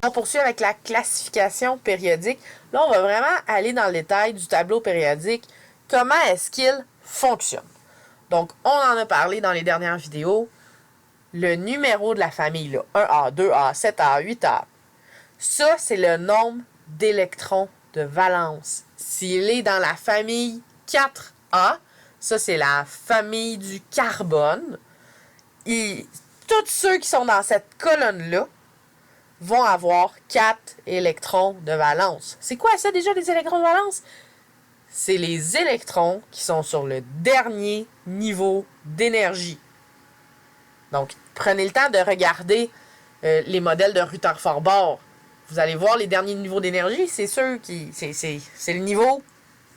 On poursuit avec la classification périodique. Là, on va vraiment aller dans le détail du tableau périodique. Comment est-ce qu'il fonctionne? Donc, on en a parlé dans les dernières vidéos. Le numéro de la famille, là, 1A, 2A, 7A, 8A, ça, c'est le nombre d'électrons de valence. S'il est dans la famille 4A, ça, c'est la famille du carbone. Et tous ceux qui sont dans cette colonne-là vont avoir 4 électrons de valence. C'est quoi ça déjà, les électrons de valence? C'est les électrons qui sont sur le dernier niveau d'énergie. Donc, prenez le temps de regarder les modèles de Rutherford-Bohr. Vous allez voir les derniers niveaux d'énergie, c'est ceux qui... C'est le niveau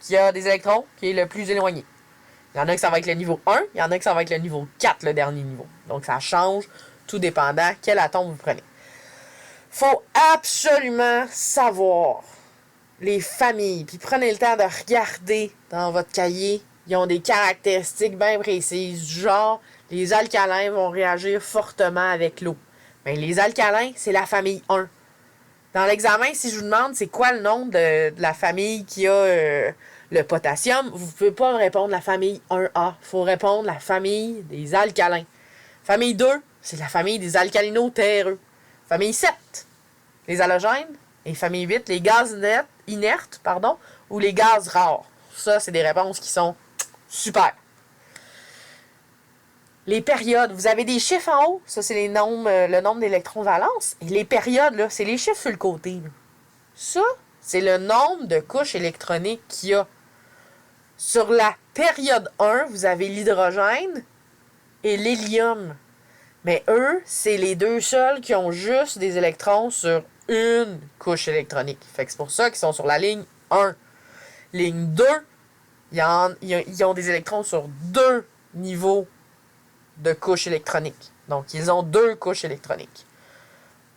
qui a des électrons qui est le plus éloigné. Il y en a que ça va être le niveau 1, il y en a que ça va être le niveau 4, le dernier niveau. Donc, ça change, tout dépendant quel atome vous prenez. Faut absolument savoir les familles. Puis prenez le temps de regarder dans votre cahier. Ils ont des caractéristiques bien précises. Genre, les alcalins vont réagir fortement avec l'eau. Mais les alcalins, c'est la famille 1. Dans l'examen, si je vous demande c'est quoi le nom de la famille qui a le potassium, vous ne pouvez pas répondre la famille 1A. Il faut répondre la famille des alcalins. Famille 2, c'est la famille des alcalino-terreux. Famille 7, les halogènes. Et famille 8, les gaz inertes, ou les gaz rares. Ça, c'est des réponses qui sont super. Les périodes, vous avez des chiffres en haut, ça c'est le nombre d'électrons valence. Et les périodes, là, c'est les chiffres sur le côté. Là. Ça, c'est le nombre de couches électroniques qu'il y a. Sur la période 1, vous avez l'hydrogène et l'hélium. Mais eux, c'est les deux seuls qui ont juste des électrons sur une couche électronique. Fait que c'est pour ça qu'ils sont sur la ligne 1. Ligne 2, ils ont des électrons sur deux niveaux de couches électroniques. Donc, ils ont deux couches électroniques.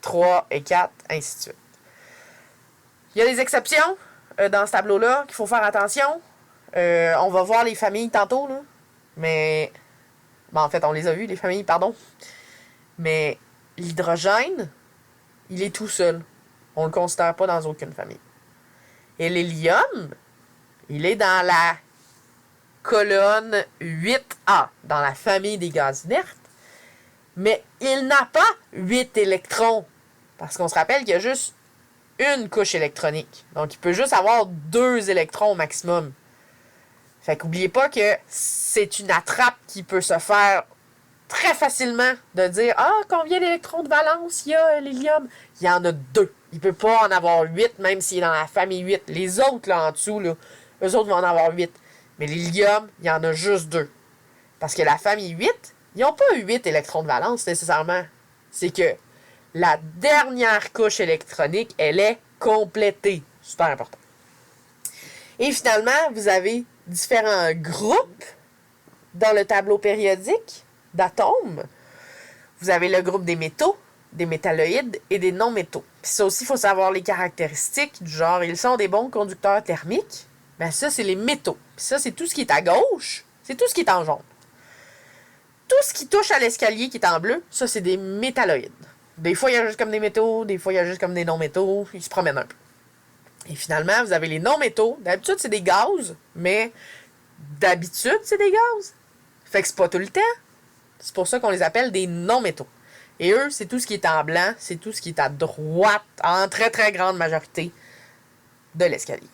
3 et 4, ainsi de suite. Il y a des exceptions dans ce tableau-là qu'il faut faire attention. On va voir les familles tantôt, là. Mais... Bon, en fait, on les a vues, les familles, pardon. Mais l'hydrogène, il est tout seul. On ne le considère pas dans aucune famille. Et l'hélium, il est dans la colonne 8A, dans la famille des gaz inertes. Mais il n'a pas 8 électrons. Parce qu'on se rappelle qu'il y a juste une couche électronique. Donc, il peut juste avoir 2 électrons au maximum. Fait qu'oubliez pas que c'est une attrape qui peut se faire très facilement de dire « Ah, combien d'électrons de valence il y a, l'hélium? » Il y en a 2. Il peut pas en avoir 8, même s'il est dans la famille 8. Les autres, là, en dessous, là, eux autres vont en avoir 8. Mais l'hélium, il y en a juste 2. Parce que la famille 8, ils n'ont pas 8 électrons de valence, nécessairement. C'est que la dernière couche électronique, elle est complétée. Super important. Et finalement, vous avez différents groupes dans le tableau périodique d'atomes. Vous avez le groupe des métaux, des métalloïdes et des non-métaux. Puis ça aussi, il faut savoir les caractéristiques du genre, ils sont des bons conducteurs thermiques. Ben ça, c'est les métaux. Puis ça, c'est tout ce qui est à gauche, c'est tout ce qui est en jaune. Tout ce qui touche à l'escalier qui est en bleu, ça, c'est des métalloïdes. Des fois, il y a juste comme des métaux, des fois, il y a juste comme des non-métaux. Ils se promènent un peu. Et finalement, vous avez les non-métaux. D'habitude, c'est des gaz, mais d'habitude, c'est des gaz. Fait que c'est pas tout le temps. C'est pour ça qu'on les appelle des non-métaux. Et eux, c'est tout ce qui est en blanc, c'est tout ce qui est à droite, en très très grande majorité de l'escalier.